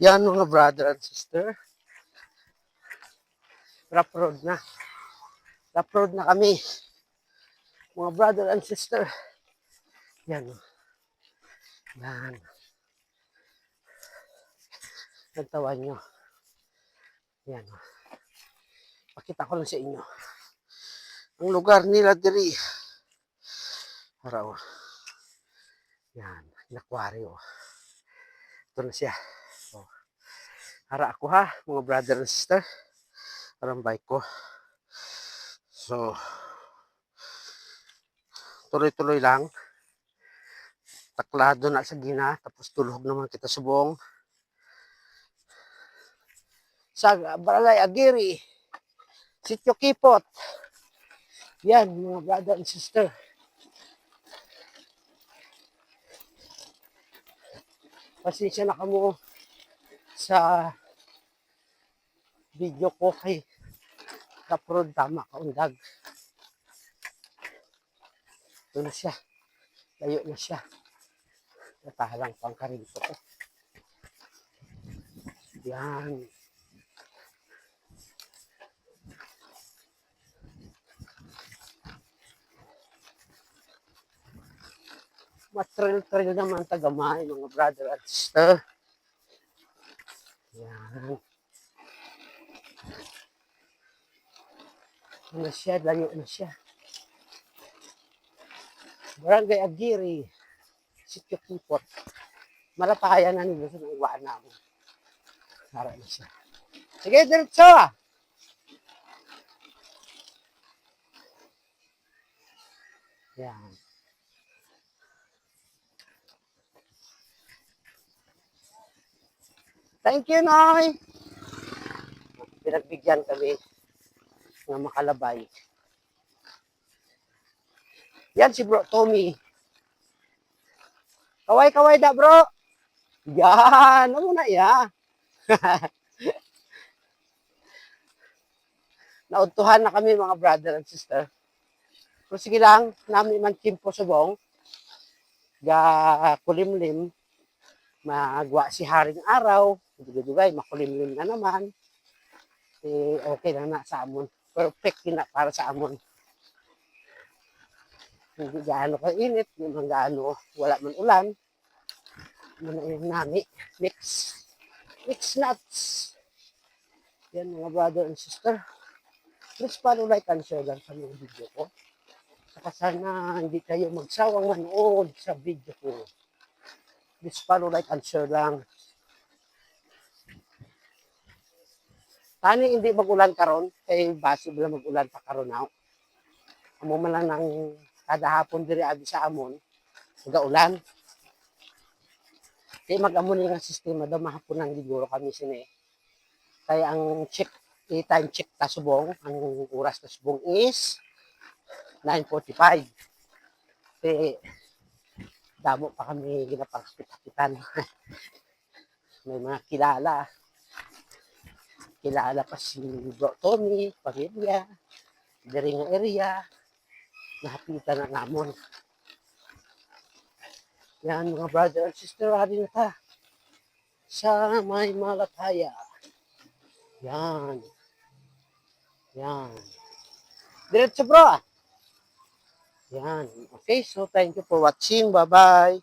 Yan mga brother and sister. Rough road na. Rough road na kami. Mga brother and sister. Yan. Yan. Nagtawan nyo. Yan. Pakita ko lang sa inyo. Ang lugar nila diri. Araw. Yan. Aquario. Ito na siya. Oh. Hara ako ha, mga brother and sister. Parang bike ko. So, tuloy-tuloy lang. Taklado na sa gina. Tapos tulog naman kita subong. Sa Barangay Aguirre. Sitio Kipot. Yan, mga brother and sister. Pasensya na kamo sa video ko kay Kaprod tama kaundag. Ito na siya. Layo na siya. Natahalang pang karinto ko. Yan. Matrail-trail naman tagamay, mga brother at sister. Yan. Ano siya, layo na siya. Barangay Aguirre, Sitio Kipot. Malatayan na nila sa iwaan namin. Hara na siya. Sige, diretso ah! Yan. Thank you, Noy! Pinagbigyan kami ng makalabay. Yan si Bro Tommy. Kaway-kaway da, bro! Yan! Ano na ya? Nauntuhan na kami mga brother and sister. Pero sige lang, namin man kimpo subong. Ga kulimlim. Magwa si Haring Araw. Dugay-dugay, makulimlim na naman. Eh, okay na na sa amon. Perfect na para sa amon. Hindi gaano kainit, hindi man gaano, wala man ulan. Manayin nami, mix nuts. Yan mga brother and sister. Please follow, like, and share lang sa mga video ko. Saka sana hindi kayo magsawang manood sa video ko. Please follow, like, and share lang. Tani hindi mag-ulan karon, kay base bila mag-ulan pa karon na. Amo man lang ng kada hapon diri abi sa amon, mag-ulan. Kaya mag-amon nga sistema daw mahapon ang siguro kami sini. Kaya ang time check ta subong, ang oras ta subong is 9:45. Kaya damo pa kami ginapangkapit-kapitan. May mga kilala. Kilala pa si Bro Tommy, pamilya, diri nga area, nahapitan na namon. Yan mga brother and sister, hari na ta sa may Malataya. Yan. Yan. Diretso bro ah. Yan. Okay, so thank you for watching. Bye-bye.